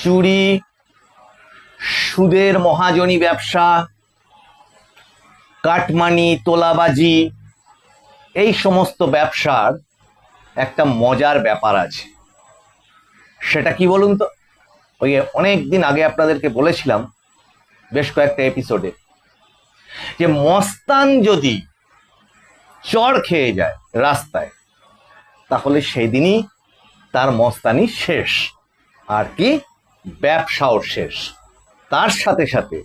চুরি, সুদের মহাজনী ব্যবসা, কাটমানি, তোলাবাজি, এই সমস্ত ব্যবসার একটা মজার ব্যাপার আছে। সেটা কি বলুন তো? ওই অনেক দিন আগে আপনাদেরকে বলেছিলাম বেশ কয়েকটা এপিসোডে, যে মস্তান যদি চড় খেয়ে যায় রাস্তায়, তাহলে সেদিনই তার মস্তানি শেষ, আর কি ব্যবসাও শেষ। তার সাথে সাথে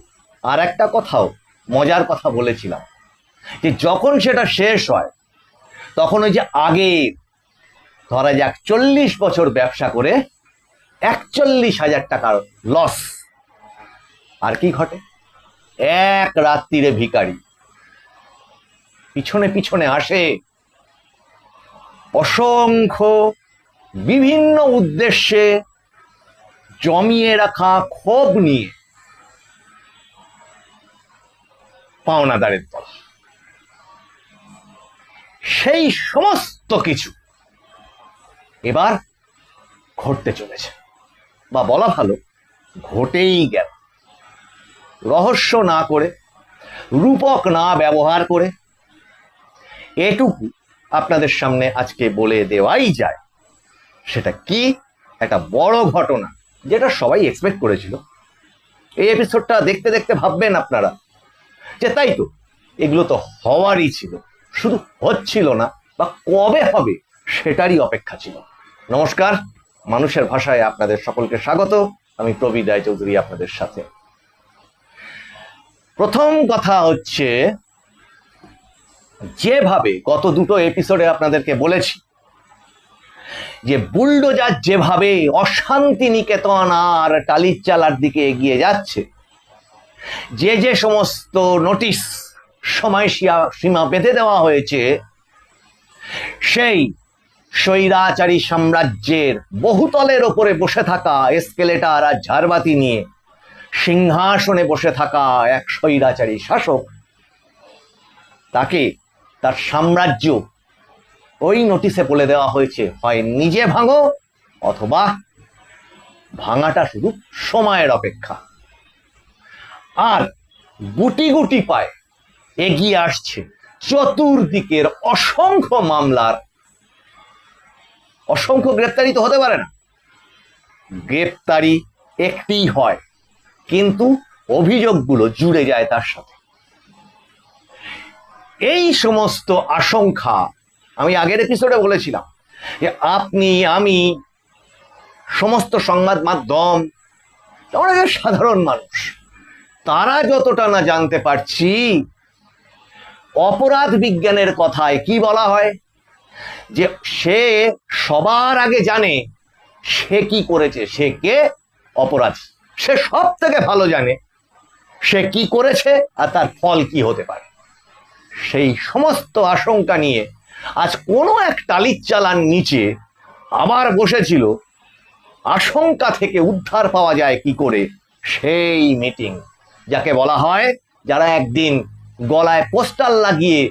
আর একটা কথাও, মজার কথা বলেছিলাম, যে যখন সেটা শেষ হয় তখন ওই যে আগে ধরা যাক 40 বছর ব্যবসা করে 41,000 টাকার লস, আর কি ঘটে? এক রাত্রিরে ভিখারি পিছনে পিছনে আসে অসংখ্য বিভিন্ন উদ্দেশ্যে জমিয়ে রাখা ক্ষোভ নিয়ে পাওনাদারের দল। সেই সমস্ত কিছু এবার ঘটতে চলেছে, বা বলা ভালো ঘটেই গেল। রহস্য না করে, রূপক না ব্যবহার করে, এটুকু আপনাদের সামনে আজকে বলে দেওয়াই যায়। সেটা কি? একটা বড় ঘটনা, যেটা সবাই এক্সপেক্ট করেছিল। এই এপিসোডটা দেখতে দেখতে ভাববেন আপনারা যে তাই তো, এগুলো তো হওয়ারই ছিল, শুধু হচ্ছিল না, বা কবে হবে সেটারই অপেক্ষা ছিল। নমস্কার, মানুষের ভাষায় আপনাদের সকলকে স্বাগত। আমি প্রবীর রায়চৌধুরী আপনাদের সাথে। প্রথম কথা হচ্ছে, যেভাবে গত দুটো এপিসোডে আপনাদেরকে বলেছি যে বুলডোজার যেভাবে অশান্তি নিকেতন আর টালির চালার দিকে এগিয়ে যাচ্ছে, যে সমস্ত নোটিশ সময় সীমা বেঁধে দেওয়া হয়েছে, সেই স্বৈরাচারী সাম্রাজ্যের বহুতলের ওপরে বসে থাকা এসকেলেটার আর ঝাড়বাতি নিয়ে সিংহাসনে বসে থাকা এক স্বৈরাচারী শাসক, তাকে তার সাম্রাজ্য ওই নোটিশে বলে দেওয়া হয়েছে, হয় নিজে ভাঙো, অথবা ভাঙাটা শুধু সময়ের অপেক্ষা। আর গুটি গুটি পায় এগিয়ে আসছে চতুর্দিকের অসংখ্য মামলার, অসংখ্য গ্রেপ্তারি তো হতে পারে না, গ্রেপ্তারি একটিই হয়, কিন্তু অভিযোগগুলো জুড়ে যায় তার সাথে। এই সমস্ত আশঙ্কা আমি আগের এপিসোডে বলেছিলাম যে আপনি, আমি, সমস্ত সংবাদ মাধ্যম, সাধারণ মানুষ, তারা যতটা না জানতে পারছি, অপরাধ বিজ্ঞানের কথায় কি বলা হয়, যে সে সবার আগে জানে সে কি করেছে, সে কে অপরাধ, সে সব থেকে ভালো জানে সে কি করেছে আর তার ফল কি হতে পারে। সেই সমস্ত আশঙ্কা নিয়ে আজ কোনো এক টালির চালার নিচে আবার বসেছিল আশঙ্কা থেকে উদ্ধার পাওয়া যায় কি করে সেই মিটিং, যাকে বলা হয় যারা একদিন গলায় পোস্টার লাগিয়ে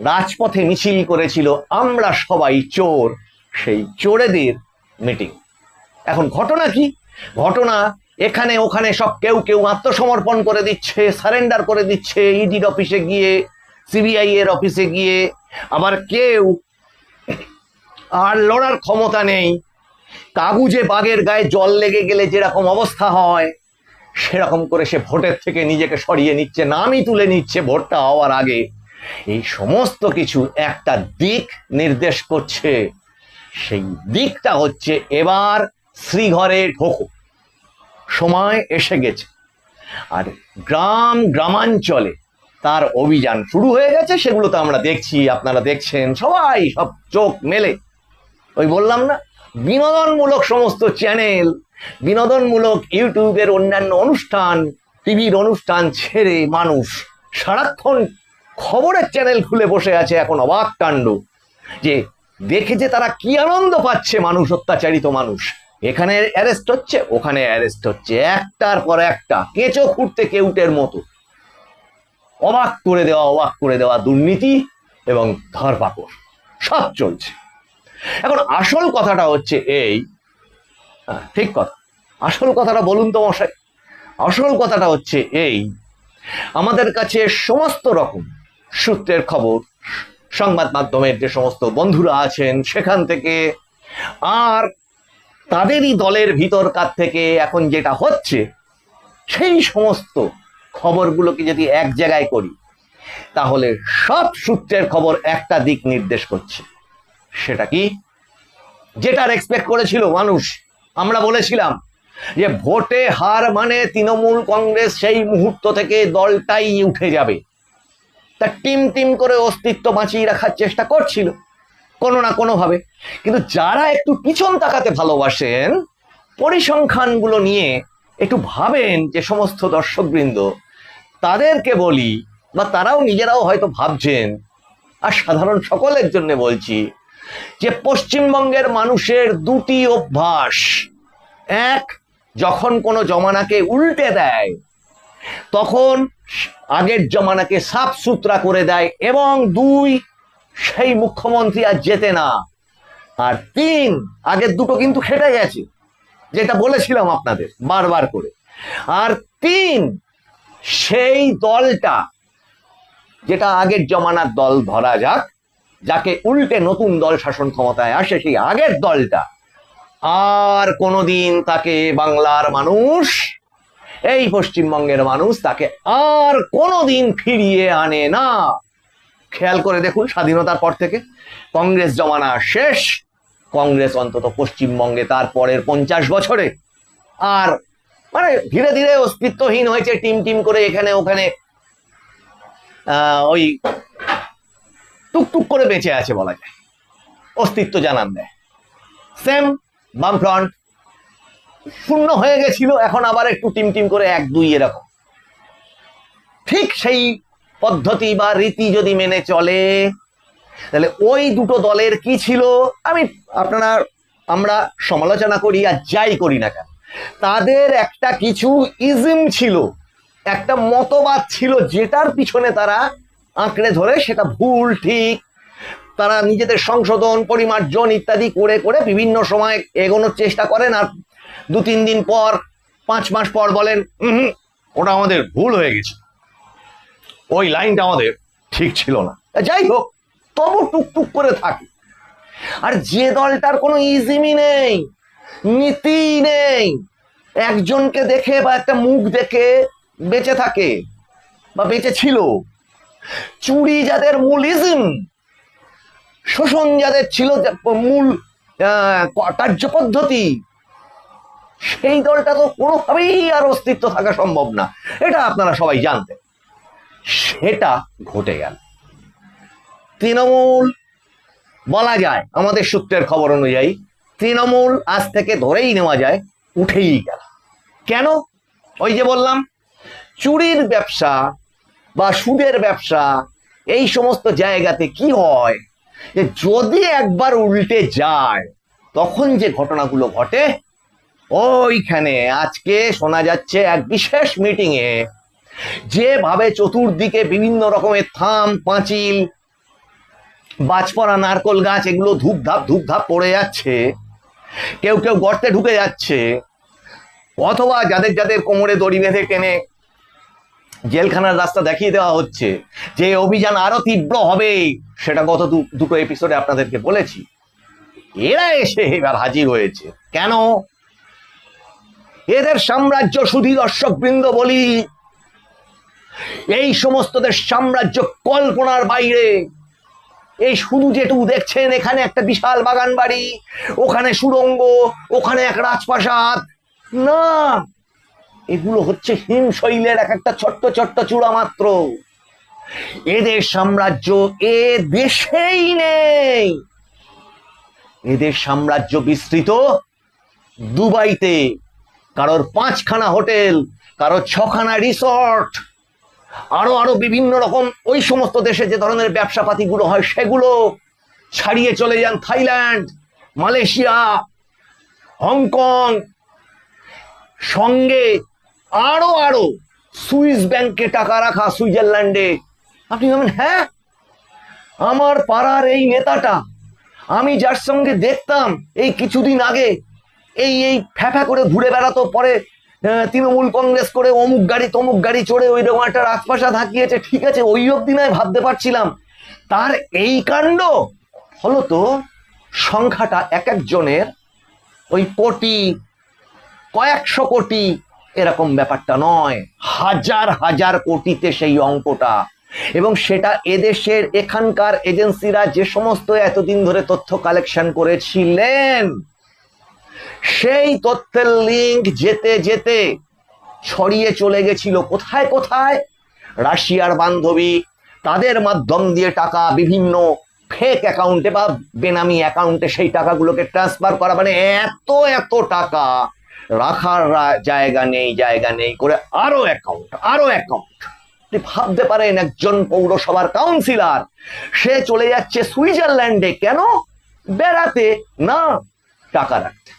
রাজপথে মিছিল করেছিল আমরা সবাই চোর, সেই চোরেদের মিটিং। এখন ঘটনা কি? ঘটনা এখানে ওখানে সব কেউ কেউ আত্মসমর্পণ করে দিচ্ছে, সারেন্ডার করে দিচ্ছে ইডির অফিসে গিয়ে, সিবিআই এর অফিসে গিয়ে, আবার কেউ আর লড়ার ক্ষমতা নেই। কাগুজে বাঘের গায়ে জল লেগে গেলে যেরকম অবস্থা হয়, সেরকম করে সে ভোটের থেকে নিজেকে সরিয়ে নিচ্ছে, নামই তুলে নিচ্ছে ভোটটা হওয়ার আগে। এই সমস্ত কিছু একটা দিক নির্দেশ করছে, সেই দিকটা হচ্ছে এবার শ্রীঘরে ঢোকো, সময় এসে গেছে। আর গ্রামাঞ্চলে তার অভিযান শুরু হয়ে গেছে, সেগুলো তো আমরা দেখছি, আপনারা দেখছেন, সবাই সব চোখ মেলে। ওই বললাম না, বিনোদনমূলক সমস্ত চ্যানেল, বিনোদনমূলক ইউটিউবের অন্যান্য অনুষ্ঠান, টিভির অনুষ্ঠান ছেড়ে মানুষ সারাক্ষণ খবরের চ্যানেল খুলে বসে আছে। এখন অবাক কাণ্ড যে দেখে যে তারা কি আনন্দ পাচ্ছে, মানুষ, অত্যাচারিত মানুষ, এখানে অ্যারেস্ট হচ্ছে, ওখানে অ্যারেস্ট হচ্ছে, একটার পর একটা কেঁচো খুঁড়তে কেউটের মতো। অবাক করে দেওয়া দুর্নীতি এবং ধরপাকড় সব চলছে। এখন আসল কথাটা হচ্ছে এই, ঠিক কথা, আসল কথাটা বলুন তো মশাই। আসল কথাটা হচ্ছে এই, আমাদের কাছে সমস্ত রকম সূত্রের খবর, সংবাদ মাধ্যমের যে সমস্ত বন্ধুরা আছেন সেখান থেকে, আর তাদেরই দলের ভিতরকার থেকে এখন যেটা হচ্ছে সেই সমস্ত খবরগুলোকে যদি এক জায়গায় করি, তাহলে সব সূত্রের খবর একটা দিক নির্দেশ করছে। সেটা কি? যেটার এক্সপেক্ট করেছিল মানুষ। আমরা বলেছিলাম যে ভোটে হার মানে তৃণমূল কংগ্রেস সেই মুহূর্ত থেকে দলটাই উঠে যাবে, তা টিম টিম করে অস্তিত্ব বাঁচিয়ে রাখার চেষ্টা করছিল কোনো না কোনো ভাবে। কিন্তু যারা একটু পিছন তাকাতে ভালোবাসেন, পরিসংখ্যানগুলো নিয়ে একটু ভাবেন, যে সমস্ত দর্শকবৃন্দ, তাদেরকে বলি, বা তারাও নিজেরাও হয়তো ভাবছেন, আর সাধারণ সকলের জন্য বলছি, যে পশ্চিমবঙ্গের মানুষের দুটি অভ্যাস। এক, যখন কোনো জমানাকে উল্টে দেয় তখন আগের জমানাকে সাফ সুতরা করে দেয়, এবং দুই, সেই মুখ্যমন্ত্রী আর যেতে না। আর তিন, আগের দুটো কিন্তু খেটে গেছে, যেটা বলেছিলাম আপনাদের বারবার করে। আর তিন, সেই দলটা, যেটা আগের জমানার দল ধরা যাক, যাকে উল্টে নতুন দল শাসন ক্ষমতায় আসে, সেই আগের দলটা আর কোনোদিন তাকে বাংলার মানুষ, এই পশ্চিমবঙ্গের মানুষ তাকে আর কোনোদিন ফিরিয়ে আনে না। খেয়াল করে দেখুন, স্বাধীনতার পর থেকে কংগ্রেস জমানা শেষ। কংগ্রেস অন্তত পশ্চিমবঙ্গে তার পরের 50 বছরে আর মানে ধীরে ধীরে অস্তিত্বহীন হয়েছে, টিম টিম করে এখানে ওখানে ওই টুকটুক করে বেঁচে আছে বলা যায়, অস্তিত্ব জানান দেয়। সেম বামফ্রন্ট শূন্য হয়ে গেছিল, এখন আবার একটু টিম টিম করে 1-2 এরকম। ঠিক সেই পদ্ধতি বা রীতি যদি মেনে চলে, তাহলে ওই দুটো দলের কি ছিল, আমরা সমালোচনা করি আর যাই করি না কেন, তাদের একটা কিছু ইজম ছিল, একটা মতবাদ ছিল, যেটার পিছনে তারা আঁকড়ে ধরে সেটা ভুল ঠিক তারা নিজেদের সংশোধন, পরিমার্জন ইত্যাদি করে করে বিভিন্ন সময় এগোনোর চেষ্টা করেন, আর 2-3 দিন পর, 5 মাস পর বলেন ওটা আমাদের ভুল হয়ে গেছে, ওই লাইনটা আমাদের ঠিক ছিল না। যাই হোক, তবু টুকটুক করে থাকে। আর যে দলটার কোনো ইজিমি নেই, নীতি নেই, একজনকে দেখে বা একটা মুখ দেখে বেঁচে থাকে বা বেঁচে ছিল, চুরি যাদের মূল ইজম, শোষণ যাদের ছিল মূল কার্যপদ্ধতি, সেই দলটা তো কোনোভাবেই আর অস্তিত্ব থাকা সম্ভব না, এটা আপনারা সবাই জানতেন। সেটা ঘটে গেল। তৃণমূল, বলা যায় আমাদের সূত্রের খবর অনুযায়ী, তৃণমূল আজ থেকে ধরেই নেওয়া যায় উঠেই গেল। কেন? ওই যে বললাম, চুরির ব্যবসা বা সুদের ব্যবসা, এই সমস্ত জায়গাতে কি হয়, যে যদি একবার উল্টে যায় তখন যে ঘটনাগুলো ঘটে, ওইখানে আজকে শোনা যাচ্ছে এক বিশেষ মিটিংয়ে যেভাবে চতুর্দিকে বিভিন্ন রকমের থাম, পাঁচিল, বাজপড়া নারকোল গাছ, এগুলো ধূপধাপ পড়ে যাচ্ছে, কেউ কেউ গর্তে ঢুকে যাচ্ছে, অথবা যাদের যাদের কোমরে দড়ি বেঁধে টেনে জেলখানার রাস্তা দেখিয়ে দেওয়া হচ্ছে, যে অভিযান আরো তীব্র হবে, সেটা গত দুটো এপিসোডে আপনাদেরকে বলেছি। এরা এসে এবার হাজির হয়েছে কেন? এদের সাম্রাজ্য, শুধু দর্শকবৃন্দ বলি, এই সমস্তদের সাম্রাজ্য কল্পনার বাইরে। এই শুধু যেটুকু দেখছেন, এখানে একটা বিশাল বাগান বাড়ি, ওখানে সুড়ঙ্গ, ওখানে এক রাজপ্রাসাদ, না, এগুলো হচ্ছে হিমশৈলের এক একটা ছোট্ট ছোট্ট চূড়া মাত্র। এদের সাম্রাজ্য এ দেশেই নেই, এদের সাম্রাজ্য বিস্তৃত দুবাইতে, কারোর 5খানা হোটেল, কারোর 6খানা রিসর্ট, আরো আরো বিভিন্ন রকম ওই সমস্ত দেশে যে ধরনের ব্যবসাপাতিগুলো হয় সেগুলো ছাড়িয়ে চলে যান থাইল্যান্ড, মালয়েশিয়া, হংকং, সঙ্গে আরো আরো সুইস ব্যাংকে টাকা রাখা সুইজারল্যান্ডে। আপনি ভাবেন, হ্যাঁ, আমার পাড়ার এই নেতাটা, আমি যার সঙ্গে দেখতাম এই কিছুদিন আগে, এই এই ফ্যাফা করে ঘুরে বেড়াতো, পরে তৃণমূল কংগ্রেস করে অমুক গাড়ি তমুক গাড়ি চড়ে ওই রকম একটা রাজপ্রাসাদ হাঁকিয়েছে, ঠিক আছে, ওই অব্দি নয় ভাবতে পারছিলাম, তার এই কাণ্ড হলো তো সংখ্যাটা এক একজনের ওই কোটি, কয়েকশো কোটি এরকম ব্যাপারটা নয়, হাজার হাজার কোটিতে সেই অঙ্কটা। এবং সেটা এদেশের এখানকার এজেন্সিরা যে সমস্ত এতদিন ধরে তথ্য কালেকশন করেছিলেন, সেই তথ্যের লিঙ্ক যেতে যেতে ছড়িয়ে চলে গেছিল কোথায় কোথায়, রাশিয়ার বান্ধবী, তাদের মাধ্যম দিয়ে টাকা বিভিন্ন ফেক অ্যাকাউন্টে বা বেনামি অ্যাকাউন্টে সেই টাকাগুলোকে ট্রান্সফার করা, মানে এত এত টাকা রাখার জায়গা নেই করে আরো অ্যাকাউন্ট। আপনি ভাবতে পারেন একজন পৌরসভার কাউন্সিলর সে চলে যাচ্ছে সুইজারল্যান্ডে, কেন? বেড়াতে না, টাকা রাখতে।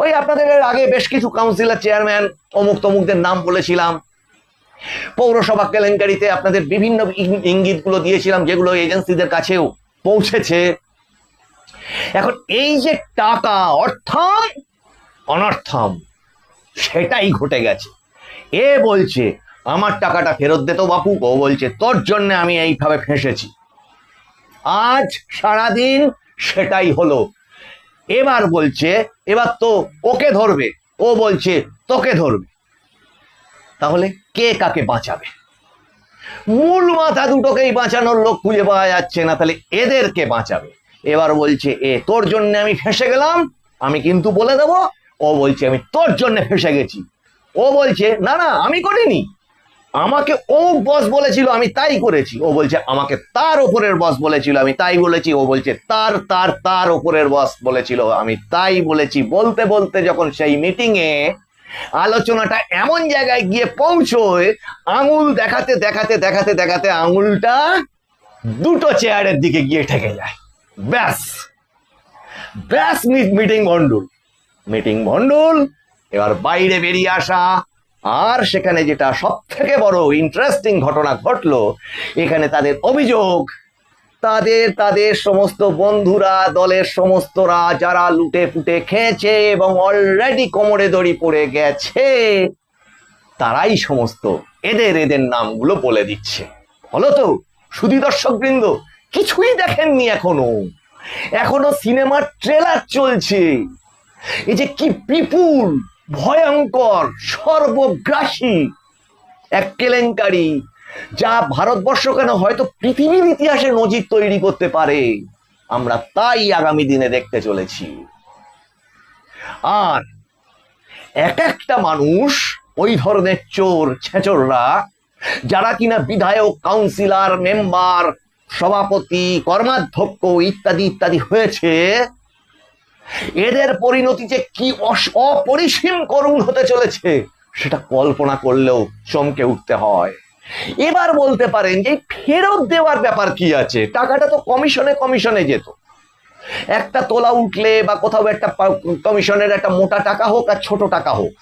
ওই আপনাদের আগে বেশ কিছু কাউন্সিলর, চেয়ারম্যান, অমুক তমুকদের নাম বলেছিলাম, পৌরসভা কেলেঙ্কারিতে আপনাদের বিভিন্ন ইঙ্গিতগুলো দিয়েছিলাম, যেগুলো এজেন্সিদের কাছেও পৌঁছেছে। এখন এই যে টাকা অর্থম অনর্থম সেটাই ঘটে গেছে। এ বলছে আমার টাকাটা ফেরত দে তো বাপু, ও বলছে তোর জন্য আমি এইভাবে ফেঁসেছি। আজ সারাদিন সেটাই হলো। এবার বলছে এবার তো ওকে ধরবে, ও বলছে তোকে ধরবে। তাহলে কে কাকে বাঁচাবে? মূল মাথা দুটোকেই বাঁচানোর লোক খুঁজে পাওয়া যাচ্ছে না, তাহলে এদেরকে বাঁচাবে। এবার বলছে এ তোর জন্য আমি ফেঁসে গেলাম, আমি কিন্তু বলে দেব। ও বলছে আমি তোর জন্য ফেঁসে গেছি। ও বলছে না না আমি করিনি, আমাকে অমুক বস বলেছিল আমি তাই করেছি। ও বলছে আমাকে তার ওপরের বস বলেছিল আমি তাই বলেছি। ও বলছে তার তার তার ওপরের বস বলেছিল আমি তাই বলেছি। বলতে বলতে যখন সেই মিটিং এ আলোচনাটা এমন জায়গায় গিয়ে পৌঁছয়, আঙুল দেখাতে দেখাতে দেখাতে দেখাতে আঙুলটা দুটো চেয়ারের দিকে গিয়ে ঠেকে যায়। ব্যাস ব্যাস মিটিং ভন্ডুল। এবার বাইরে বেরিয়ে আসা, আর সেখানে যেটা সব থেকে বড় ইন্টারেস্টিং ঘটনা ঘটলো, এখানে তাদের অভিযোগ তাদের সমস্ত বন্ধুরা, দলের সমস্তরা যারা লুটে পুটে খেয়েছে এবং অলরেডি কোমরে দড়ি পড়ে গেছে, তারাই সমস্ত এদের নামগুলো বলে দিচ্ছে। হলো তো সুধী দর্শক বৃন্দ, কিছুই দেখেননি এখনো সিনেমার ট্রেলার চলছে। এই যে কি বিপুল ভয়ঙ্কর সর্বগ্রাসী এক কেলেঙ্কারি, যা ভারতবর্ষ কেন হয়তো পৃথিবীর ইতিহাসে নজির তৈরি করতে পারে, আমরা তাই আগামী দিনে দেখতে চলেছি। আর এক একটা মানুষ, ওই ধরনের চোর ছেচররা, যারা কিনা বিধায়ক, কাউন্সিলর, মেম্বার, সভাপতি, কর্মাধ্যক্ষ ইত্যাদি ইত্যাদি হয়েছে, এদের পরিণতি যে কি অপরিসীম করুণ হতে চলেছে সেটা কল্পনা করলেও চমকে উঠতে হয়। এবার বলতে পারেন যে ফেরত দেওয়ার ব্যাপার কি আছে? টাকাটা তো কমিশনে যেত। একটা তোলা উঠলে বা কোথাও একটা কমিশনের একটা মোটা টাকা হোক আর ছোট টাকা হোক,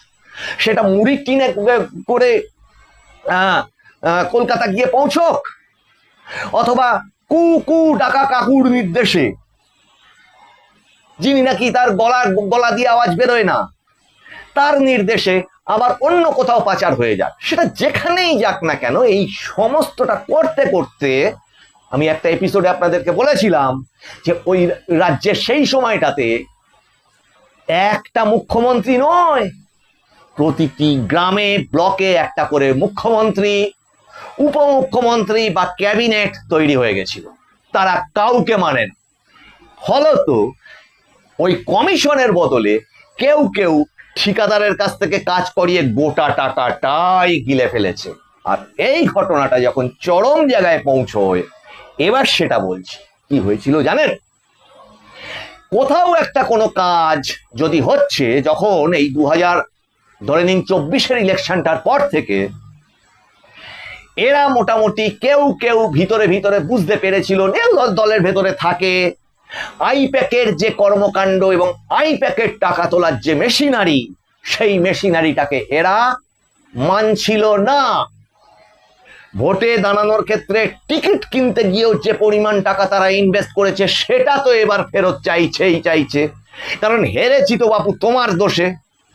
সেটা মুড়ি কিনে করে কলকাতা গিয়ে পৌঁছক, অথবা কু ডাকা কাকুর নির্দেশে, যিনি নাকি তার গলা দিয়ে আওয়াজ বেরোয় না, তার নির্দেশে আবার অন্য কোথাও পাচার হয়ে যাক, সেটা যেখানেই যাক না কেন, এই সমস্তটা করতে করতে আমি একটা এপিসোডে আপনাদেরকে বলেছিলাম যে ওই রাজ্যের সেই সময়টাতে একটা মুখ্যমন্ত্রী নয়, প্রতিটি গ্রামে ব্লকে একটা করে মুখ্যমন্ত্রী, উপমুখ্যমন্ত্রী বা ক্যাবিনেট তৈরি হয়ে গেছিল। তারা কাউকে মানেন। ফলত ওই কমিশনের বদলে কেউ কেউ ঠিকাদারের কাছ থেকে কাজ করিয়ে গোটা টাকাটাই গিলে ফেলেছে। আর এই ঘটনাটা যখন চরম জায়গায় পৌঁছয়, এবার সেটা বলছি কি হয়েছিল জানেন? কোথাও একটা কোনো কাজ যদি হচ্ছে, যখন এই 2024 ইলেকশনটার পর থেকে এরা মোটামুটি কেউ কেউ ভিতরে ভিতরে বুঝতে পেরেছিল, দলের ভেতরে থাকে, আইপ্যাকের যে কর্মকাণ্ড এবং আইপ্যাকের টাকা তোলার যে মেশিনারি, সেই মেশিনারিটাকে এরা মানছিল না। ভোটে দাঁড়ানোর ক্ষেত্রে টিকিট কিনতে গিয়েও যে পরিমাণ টাকা তারা ইনভেস্ট করেছে, সেটা তো এবার ফেরত চাইছে। কারণ হেরেছি তো বাপু তোমার দোষে,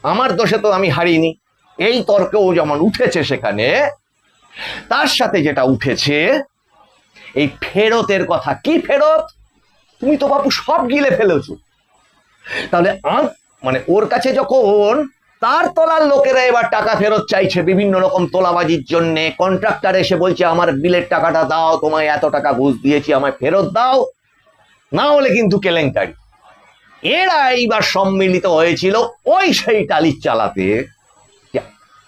আমার দোষে তো আমি হারিনি। এই তর্কেও যেমন উঠেছে সেখানে, তার সাথে যেটা উঠেছে এই ফেরতের কথা। কি ফেরত? তুমি তো বাপু সব গিলে ফেলেছো। তাহলে মানে ওর কাছে যখন তার তলার লোকেরা এবার টাকা ফেরত চাইছে বিভিন্ন রকম তোলাবাজির জন্য, কন্ট্রাক্টর এসে বলছে আমার বিলের টাকাটা দাও, তোমায় এত টাকা ঘুষ দিয়েছি, আমায় ফেরত দাও, না হলে কিন্তু কেলেঙ্কারি। এরা এইবার সম্মিলিত হয়েছিল ওই সেই টালি চালাতে,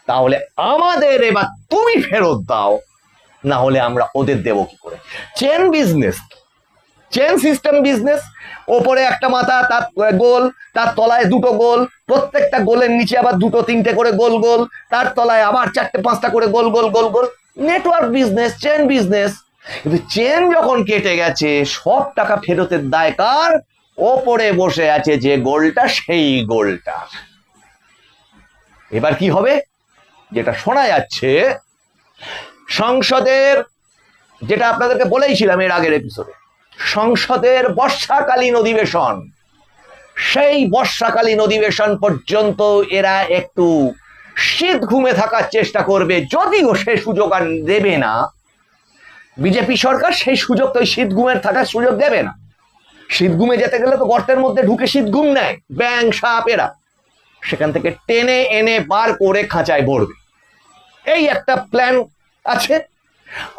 তাহলে আমাদের এবার তুমি ফেরত দাও, না হলে আমরা ওদের দেব কি করে। Chain business, chain system business. ওপরে একটা মাথা, তার গোল, তার তলায় দুটো গোল, প্রত্যেকটা গোলের নিচে আবার দুটো তিনটে করে গোল গোল, তার তলায় আবার চারটে পাঁচটা করে গোল গোল গোল গোল। Network business, chain business. কিন্তু চেন যখন কেটে গেছে, সব টাকা ফেরতের দায় কার? ওপরে বসে আছে যে গোলটা, সেই গোলটা। এবার কি হবে? যেটা শোনা যাচ্ছে, সংসদের, যেটা আপনাদেরকে বলেইছিলাম এর আগের এপিসোডে, সংসদের বর্ষাকালীন অধিবেশন, সেই বর্ষাকালীন অধিবেশন পর্যন্ত এরা একটু শীত ঘুমে থাকার চেষ্টা করবে, যদিও সে সুযোগ আর দেবে না বিজেপি সরকার। সেই সুযোগ তো শীত ঘুমের থাকার সুযোগ দেবে না। শীত ঘুমে যেতে গেলে তো গর্তের মধ্যে ঢুকে শীত ঘুম নেয় ব্যাং সাপ, এরা সেখান থেকে টেনে এনে বার করে খাঁচায় ভরবে, এই একটা প্ল্যান আছে।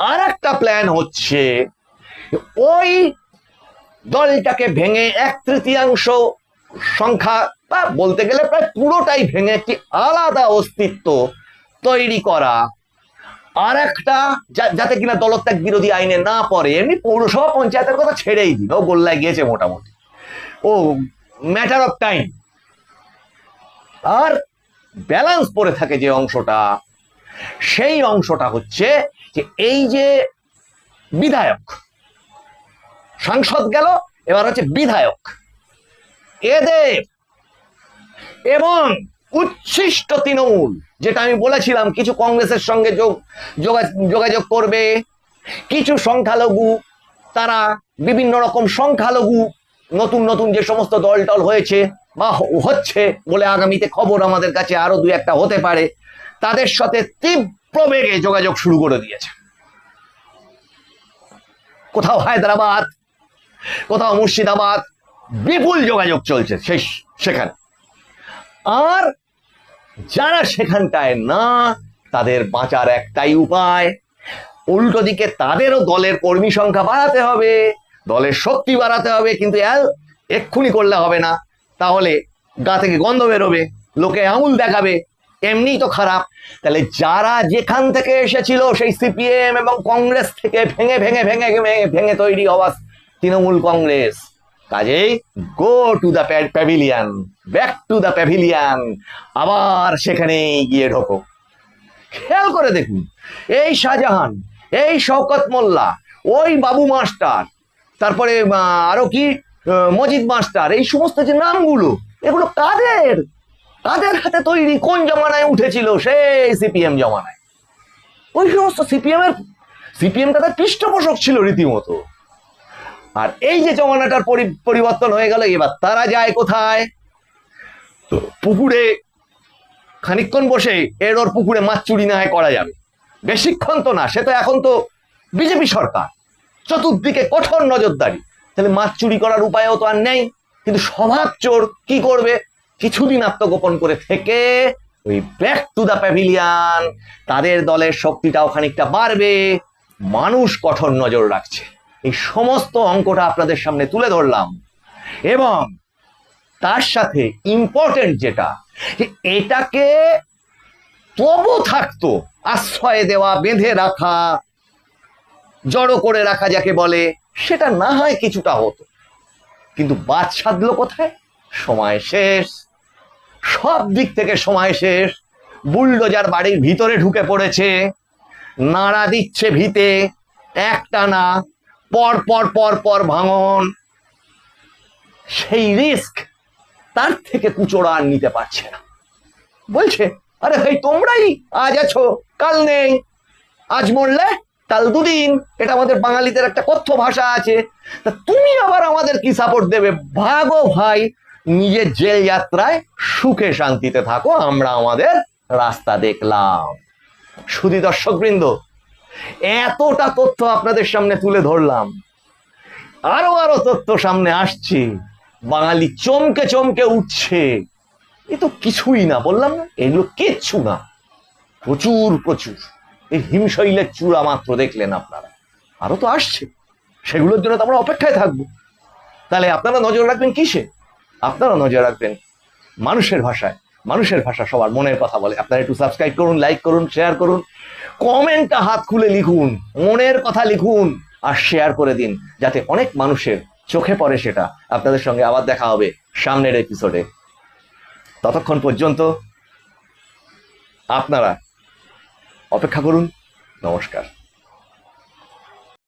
আর একটা প্ল্যান হচ্ছে ওই দলটাকে ভেঙে 1/3 সংখ্যা, বা বলতে গেলে প্রায় পুরোটাই ভেঙে একটি আলাদা অস্তিত্ব তৈরি করা। আর একটা যাতে কিনা দলত্যাগ বিরোধী আইনে না পড়ে। এমনি পৌরসভা পঞ্চায়েতের কথা ছেড়েই দিল, গোল্লায় গিয়েছে মোটামুটি, ও ম্যাটার অফ টাইম। আর ব্যালেন্স পড়ে থাকে যে অংশটা, সেই অংশটা হচ্ছে যে এই যে বিধায়ক, সাংসদ গেল, এবার হচ্ছে বিধায়ক, এদের এবং উচ্ছিষ্ট তৃণমূল, যেটা আমি বলেছিলাম কিছু কংগ্রেসের সঙ্গে যোগাযোগ করবে, কিছু সংখ্যালঘু, তারা বিভিন্ন রকম সংখ্যালঘু নতুন নতুন যে সমস্ত দল টল হয়েছে বা হচ্ছে বলে আগামীতে খবর আমাদের কাছে আরো দু একটা হতে পারে, তাদের সাথে তীব্র বেগে যোগাযোগ শুরু করে দিয়েছে। কোথাও হায়দ্রাবাদ, কোথাও মুর্শিদাবাদ, বিপুল যোগাযোগ চলছে সেখানে। আর যারা সেখানটায় না, তাদের বাঁচার একটাই উপায়, উল্টো দিকে তাদেরও দলের কর্মী সংখ্যা বাড়াতে হবে, দলের শক্তি বাড়াতে হবে। কিন্তু এক্ষুনি করলে হবে না, তাহলে গা থেকে গন্ধ বেরোবে, লোকে আঙুল দেখাবে, এমনিই তো খারাপ। তাহলে যারা যেখান থেকে এসেছিল সেই সিপিএম এবং কংগ্রেস থেকে ভেঙে ভেঙে ভেঙে ভেঙে ভেঙে তৈরি হওয়া তৃণমূল কংগ্রেস, কাজেই go to the pavilion, back to the pavilion, আবার সেখানে গিয়ে ঢোকো। খেয়াল করে দেখুন, এই শাহজাহান, এই শওকত মোল্লা, ওই বাবু মাস্টার, তারপরে আরো কি মজিদ মাস্টার, এই সমস্ত যে নামগুলো, এগুলো কাদের কাদের হাতে তৈরি? কোন জমানায় উঠেছিল? সেই সিপিএম জমানায়। ওই সমস্ত সিপিএম তাদের পৃষ্ঠপোষক ছিল রীতিমতো। আর এই যে জমানাটার পরিবর্তন হয়ে গেল, এবার তারা যায় কোথায়? পুকুরে খানিকক্ষণ বসে ওর পুকুরে মাছ চুরি না হয় করা যাবে, বেশিক্ষণ তো না, সে তো এখন তো বিজেপি সরকার, চতুর্দিকে কঠোর নজরদারি, তাহলে মাছ চুরি করার উপায়ও তো আর নেই। কিন্তু স্বভাব চোর কি করবে? কিছুদিন আত্মগোপন করে থেকে ওই ব্যাক টু দ্য প্যাভিলিয়ন, তাদের দলের শক্তিটাও খানিকটা বাড়বে, মানুষ কঠোর নজর রাখছে। এই সমস্ত অঙ্কটা আপনাদের সামনে তুলে ধরলাম। এবং তার সাথে ইম্পর্টেন্ট যেটা, যে এটাকে তবু থাকতো আশ্রয় দেওয়া, বেঁধে রাখা, জড়ো করে রাখা যাকে বলে, সেটা না হয় কিছুটা হতো, কিন্তু বাদ সাধলো কোথায়? সময় শেষ, সব দিক থেকে সময় শেষ। বুলডোজার বাড়ির ভিতরে ঢুকে পড়েছে, নাড়া দিচ্ছে ভিতে, একটা না, পর পর পর পর ভাঙন। সেই রিস্ক তার থেকে কুচোড়া আর নিতে পারছে না, বলছে আরে ভাই তোমরাই আজ আছো কাল নেই, আজ মরলে কাল দুদিন, এটা আমাদের বাঙালিদের একটা কথ্য ভাষা আছে, তা তুমি আবার আমাদের কি সাপোর্ট দেবে? ভাগো ভাই, নিজের জেল যাত্রায় সুখে শান্তিতে থাকো, আমরা আমাদের রাস্তা দেখলাম। শুধু দর্শকবৃন্দ, এতটা তথ্য আপনাদের সামনে তুলে ধরলাম, আরো আরো তথ্য সামনে আসছে, বাঙালি চমকে চমকে উঠছে। এ তো কিছুই না, বললাম না, এগুলো কিচ্ছু না, প্রচুর প্রচুর। এই হিমশৈলের চূড়া মাত্র দেখলেন আপনারা, আরো তো আসছে, সেগুলোর জন্য তো আমরা অপেক্ষায় থাকবো। তাহলে আপনারা নজর রাখবেন কিসে? আপনারা নজর রাখবেন মানুষের ভাষায়। মানুষের ভাষা সবার মনের কথা বলে। আপনারা একটু সাবস্ক্রাইব করুন, লাইক করুন, শেয়ার করুন, কমেন্টটা হাত খুলে লিখুন, মনের কথা লিখুন, আর শেয়ার করে দিন, যাতে অনেক মানুষের চোখে পড়ে সেটা। আপনাদের সঙ্গে আবার দেখা হবে সামনের এপিসোডে। ততক্ষণ পর্যন্ত আপনারা অপেক্ষা করুন। নমস্কার।